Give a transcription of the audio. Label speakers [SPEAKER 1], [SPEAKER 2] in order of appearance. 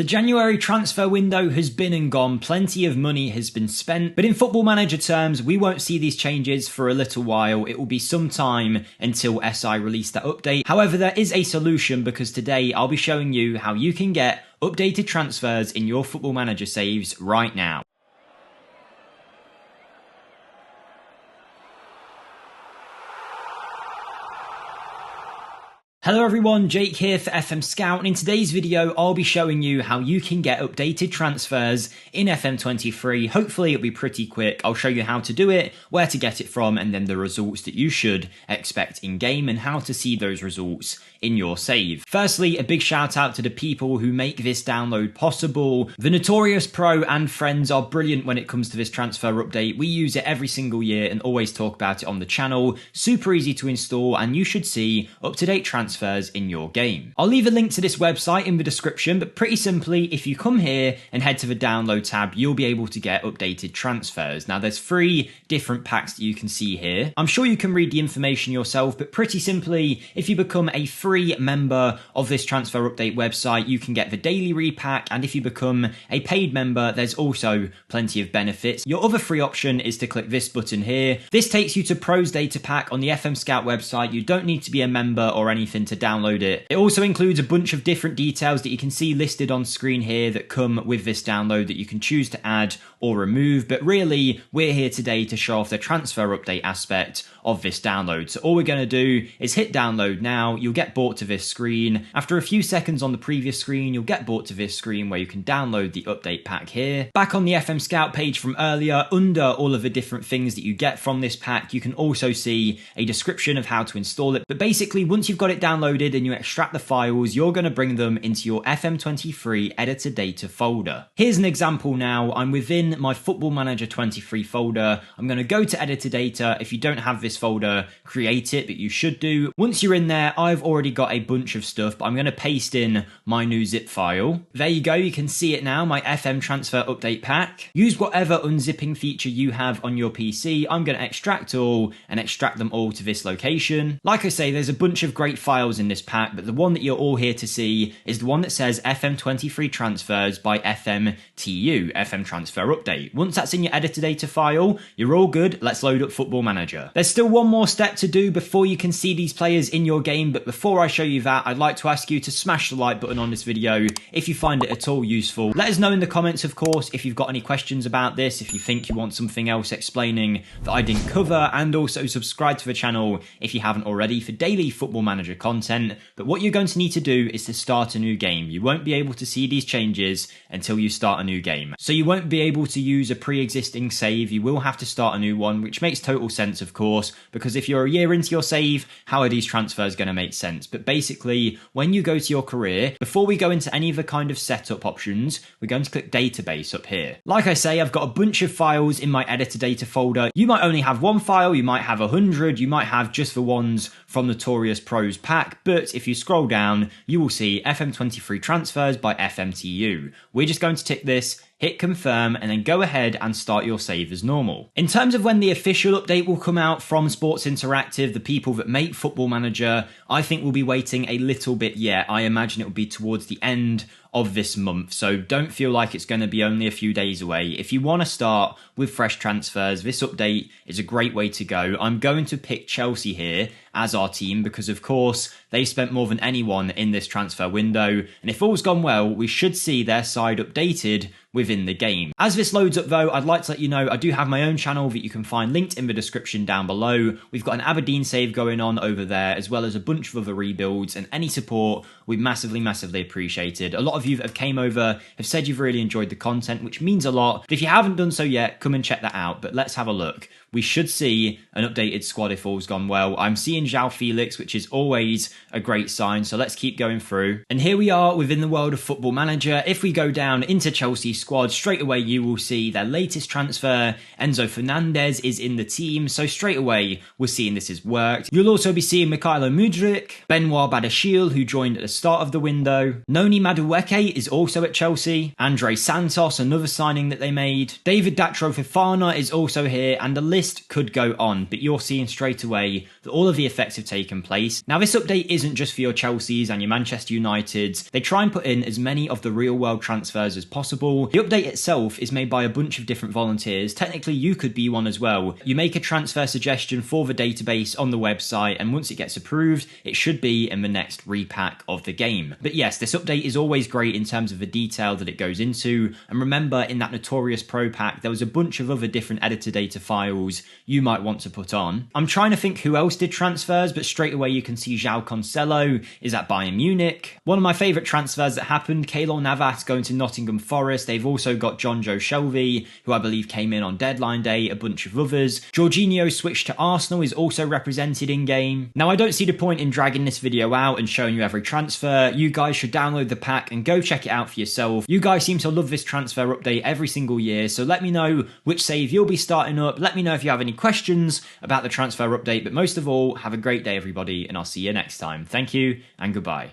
[SPEAKER 1] The January transfer window has been and gone, plenty of money has been spent, but in Football Manager terms, we won't see these changes for a little while. It will be some time until SI release that update. However, there is a solution because today I'll be showing you how you can get updated transfers in your Football Manager saves right now. Hello everyone, Jake here for FMSCOUT, and in today's video I'll be showing you how you can get updated transfers in FM23. Hopefully it'll be pretty quick. I'll show you how to do it, where to get it from, and then the results that you should expect in game and how to see those results in your save. Firstly, a big shout out to the people who make this download possible. The Notorious Pro and friends are brilliant when it comes to this transfer update. We use it every single year and always talk about it on the channel. Super easy to install and you should see up-to-date transfers in your game. I'll leave a link to this website in the description, but pretty simply, if you come here and head to the download tab, you'll be able to get updated transfers. Now there's 3 different packs that you can see here. I'm sure you can read the information yourself, but pretty simply, if you become a free member of this transfer update website, you can get the daily repack, and if you become a paid member, there's also plenty of benefits. Your other free option is to click this button here. This takes you to Pro's data pack on the FMSCOUT website. You don't need to be a member or anything to download it. It also includes a bunch of different details that you can see listed on screen here that come with this download that you can choose to add or remove, but really we're here today to show off the transfer update aspect of this download. So all we're going to do is hit download now. You'll get brought to this screen. After a few seconds on the previous screen, you'll get brought to this screen where you can download the update pack here. Back on the FMSCOUT page from earlier, under all of the different things that you get from this pack, you can also see a description of how to install it. But basically, once you've got it downloaded and you extract the files, you're going to bring them into your FM23 editor data folder. Here's an example now. I'm within my Football Manager 23 folder. I'm going to go to editor data. If you don't have this folder, create it, but you should do. Once you're in there, I've already got a bunch of stuff, but I'm going to paste in my new zip file. There you go. You can see it now, my FM transfer update pack. Use whatever unzipping feature you have on your PC. I'm going to extract all and extract them all to this location. Like I say, there's a bunch of great files in this pack, but the one that you're all here to see is the one that says FM23 transfers by FMTU, FM transfer update. Once that's in your editor data file, you're all good. Let's load up Football Manager. There's still one more step to do before you can see these players in your game, but before I show you that, I'd like to ask you to smash the like button on this video if you find it at all useful. Let us know in the comments, of course, if you've got any questions about this, if you think you want something else explaining that I didn't cover, and also subscribe to the channel if you haven't already for daily Football Manager content. But what you're going to need to do is to start a new game. You won't be able to see these changes until you start a new game. So you won't be able to use a pre-existing save. You will have to start a new one, which makes total sense, of course, because if you're a year into your save, how are these transfers going to make sense? But basically, when you go to your career, before we go into any of the kind of setup options, we're going to click database up here. Like I say, I've got a bunch of files in my editor data folder. You might only have one file, you might have 100, you might have just the ones from Notorious Pro's pack, but if you scroll down, you will see FM23 transfers by FMTU. We're just going to tick this, hit confirm, and then go ahead and start your save as normal. In terms of when the official update will come out from Sports Interactive, the people that make Football Manager, I think we'll be waiting a little bit yet. I imagine it will be towards the end of this month, so don't feel like it's going to be only a few days away. If you want to start with fresh transfers, this update is a great way to go. I'm going to pick Chelsea here as our team because, of course, they spent more than anyone in this transfer window, and if all's gone well, we should see their side updated within the game. As this loads up though, I'd like to let you know I do have my own channel that you can find linked in the description down below. We've got an Aberdeen save going on over there, as well as a bunch of other rebuilds, and any support we massively appreciated. A lot of you that have came over have said you've really enjoyed the content, which means a lot. But if you haven't done so yet, come and check that out. But let's have a look. We should see an updated squad if all's gone well. I'm seeing João Felix, which is always a great sign, so let's keep going through. And here we are within the world of Football Manager. If we go down into Chelsea's squad, straight away you will see their latest transfer, Enzo Fernandez, is in the team, so straight away we're seeing this has worked. You'll also be seeing Mykhailo Mudryk, Benoit Badiashile, who joined at the start of the window, Noni Madueke Ake is also at Chelsea. Andre Santos, another signing that they made. David Datro Fofana is also here, and the list could go on, but you're seeing straight away that all of the effects have taken place. Now, this update isn't just for your Chelseas and your Manchester Uniteds. They try and put in as many of the real world transfers as possible. The update itself is made by a bunch of different volunteers. Technically, you could be one as well. You make a transfer suggestion for the database on the website, and once it gets approved, it should be in the next repack of the game. But yes, this update is always great in terms of the detail that it goes into. And remember, in that notorious Pro Pack, there was a bunch of other different editor data files you might want to put on. I'm trying to think who else did transfers, but straight away you can see João Cancelo is at Bayern Munich. One of my favourite transfers that happened, Keylor Navas going to Nottingham Forest. They've also got John Joe Shelby, who I believe came in on deadline day, a bunch of others. Jorginho switched to Arsenal, is also represented in game. Now, I don't see the point in dragging this video out and showing you every transfer. You guys should download the pack and go check it out for yourself. You guys seem to love this transfer update every single year, so let me know which save you'll be starting up. Let me know if you have any questions about the transfer update, but most of all, have a great day everybody, and I'll see you next time. Thank you and goodbye.